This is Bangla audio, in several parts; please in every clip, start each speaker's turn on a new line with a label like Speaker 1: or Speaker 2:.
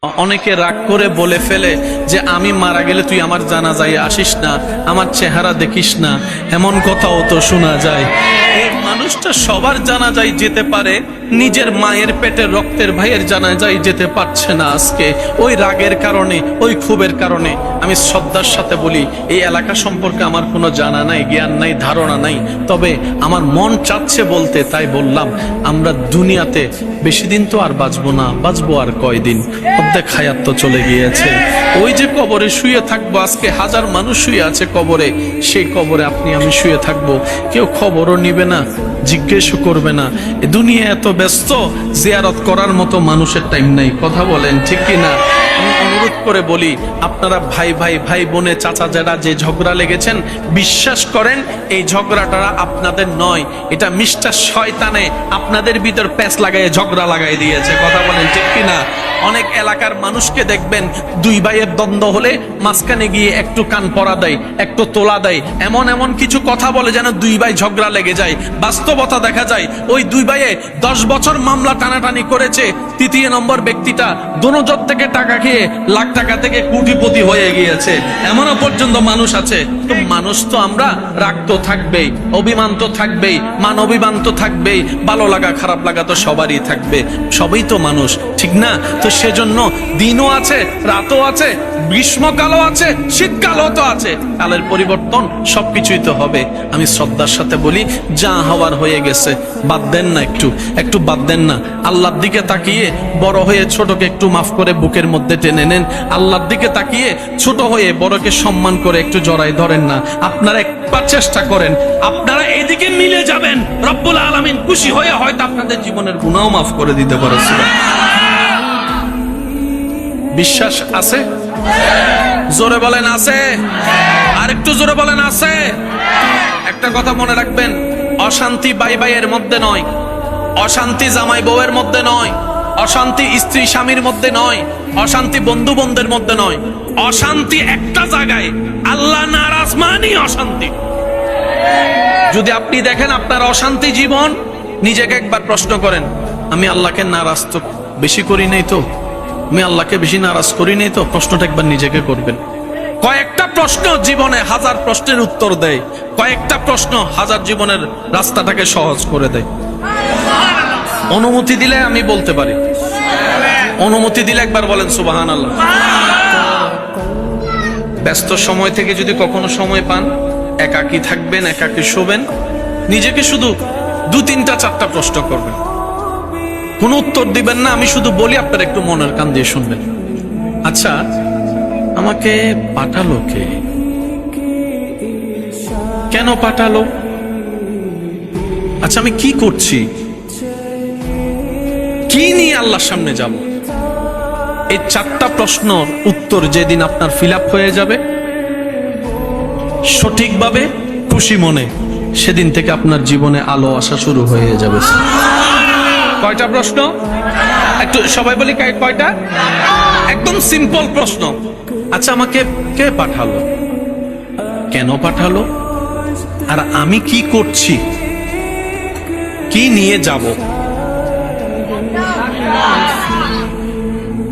Speaker 1: অনেকে রাগ করে বলে ফেলে যে আমি মারা গেলে তুই আমার জানাজায় আসিস না, আমার চেহারা দেখিস না, এমন কথাও তো শোনা যায়। এই মানুষটা সবার জানাজায় যেতে পারে, নিজের মায়ের পেটের রক্তের ভাইয়ের জানাজায় যেতে পারছে না আজকে, ওই রাগের কারণে, ওই ক্ষোভের কারণে। আমি শ্রদ্ধার সাথে বলি, এই এলাকা সম্পর্কে আমার কোনো জানা নাই, জ্ঞান নাই, ধারণা নাই, তবে আমার মন চাচ্ছে বলতে, তাই বললাম। আমরা দুনিয়াতে বেশি দিন তো আর বাঁচবো না, বাঁচবো আর কয়দিন, অর্ধেক হায়াত তো চলে গিয়েছে। ওই যে কবরে শুয়ে থাকবো, আজকে হাজার মানুষ শুয়ে আছে কবরে, সেই কবরে আপনি আমি শুয়ে থাকবো, কেউ খবরও নিবে না, জিজ্ঞেসও করবে না। দুনিয়া এত ব্যস্ত, জিয়ারত করার মতো মানুষের টাইম নাই। কথা বলেন ঠিক কিনা? আমি অনুরোধ করে বলি, আপনারা ভাই ভাই, ভাই বোনে, চাচা যারা যে ঝগড়া লেগেছেন, বিশ্বাস করেন এই ঝগড়াটা আপনাদের নয়, এটা মিস্টার শয়তানে আপনাদের ভিতর প্যাঁচ লাগাই ঝগড়া লাগাই দিয়েছে। কথা বলেন ঠিক কিনা? অনেক এলাকার মানুষকে দেখবেন, দুই ভাইয়ের দ্বন্দ্ব হলে মাঝখানে গিয়ে একটু কান পরা দেয়, একটু তোলা দেয়, এমন এমন কিছু কথা বলে যেন দুই ভাই ঝগড়া লেগে যায়। বাস্তবতা দেখা যায়, ওই দুই ভাইয়ে 10 বছর মামলা টানাটানি করেছে, তৃতীয় নম্বর ব্যক্তিটা দোনোজোর থেকে টাকা খেয়ে লাখ টাকা থেকে কোটিপতি হয়ে গিয়েছে, এমনও পর্যন্ত মানুষ আছে। তো মানুষ তো আমরা, রাগ তো থাকবেই, অভিমান তো থাকবেই, মান অভিমান তো থাকবেই, ভালো লাগা খারাপ লাগা তো সবারই থাকবে, সবই তো মানুষ, ঠিক না? তো সেজন্য দিনও আছে, রাতও আছে, গ্রীষ্মকালও আছে, শীতকালও তো আছে, কালের পরিবর্তন সবকিছুই তো হবে। আমি শ্রদ্ধার সাথে বলি, যা হওয়ার হয়ে গেছে, বাদ দেন না, একটু বাদ দেন না। আল্লাহর দিকে তাকিয়ে বড় হয়ে ছোটকে একটু মাফ করে বুকের মধ্যে টেনে নেন। আল্লাহর দিকে তাকিয়ে ছোট হয়ে বড়কে সম্মান করে একটু জড়াই ধরেন না। আপনারা একবার চেষ্টা করেন, আপনারা এদিকে মিলে যাবেন, রব্বুল আলামিন খুশি হয়ে হয়তো আপনাদের জীবনের গুনাহ মাফ করে দিতে পারে। বিশ্বাস আছে? জোরে বলেন আছে? আর একটু জোরে বলেন আছে? একটা কথা মনে রাখবেন, অশান্তি ভাই ভাইয়ের মধ্যে নয়, অশান্তি জামাই বউয়ের মধ্যে নয়, অশান্তি স্ত্রী স্বামীর মধ্যে নয়, অশান্তি বন্ধু বন্ধের মধ্যে নয়, অশান্তি একটা জায়গায়, আল্লাহ নারাজ মানেই অশান্তি। যদি আপনি দেখেন আপনার অশান্তি জীবন, নিজেকে একবার প্রশ্ন করেন, আমি আল্লাহকে নারাজ তো বেশি করি নাই তো, আমি আল্লাহকে বেশি নারাজ করি নাই তো? প্রশ্নটা একবার নিজেকে করবেন। কয়েকটা প্রশ্ন জীবনে হাজার প্রশ্নের উত্তর দেয়, কয়েকটা প্রশ্ন হাজার জীবনের রাস্তাটাকে সহজ করে দেয়। অনুমতি দিলে আমি বলতে পারি, অনুমতি দিলে একবার বলেন সুবহানাল্লাহ। ব্যস্ত সময় থেকে যদি কখনো সময় পান, একাকী থাকবেন, একাকী শোবেন, নিজেকে শুধু 2-3-4টা প্রশ্ন করবেন, কোনো উত্তর দিবেন না, আমি শুধু বলি, আপনারা একটু মনের কান দিয়ে শুনবেন। আচ্ছা, আমাকে পাঠালো কে? কেন পাঠালো? আচ্ছা, আমি কি করছি? কি নিয়ে আল্লাহর সামনে যাব? এই 4টা প্রশ্নর উত্তর যেদিন আপনার ফিল আপ হয়ে যাবে সঠিকভাবে, খুশি মনে, সেদিন থেকে আপনার জীবনে আলো আসা শুরু হয়ে যাবে। কয়টা প্রশ্ন? একটু সবাই বলি, কয়টা? একদম সিম্পল প্রশ্ন। আচ্ছা, আমাকে কে পাঠালো, কেন পাঠালো, আর আমি কি করছি, কি নিয়ে যাব?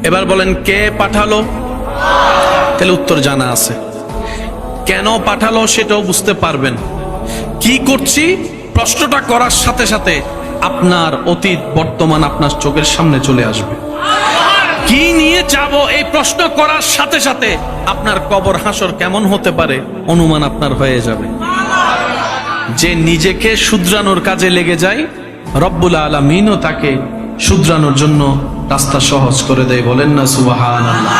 Speaker 1: এবার বলেন, কে পাঠালো? তাহলে উত্তর জানা আছে। কেন পাঠালো সেটাও বুঝতে পারবেন। কি করছি প্রশ্নটা করার সাথে সাথে আপনার অতীত বর্তমান আপনার চোখের সামনে চলে আসবে। কি নিয়ে যাব এই প্রশ্ন করার সাথে সাথে আপনার কবর হাসর কেমন হতে পারে অনুমান আপনার হয়ে যাবে। যে নিজেকে শুধরানোর কাজে লেগে যায়, রব্বুল আলামিনও তাকে শুধরানোর জন্য রাস্তা সহজ করে দেয়। বলেন না সুবহানাল্লাহ।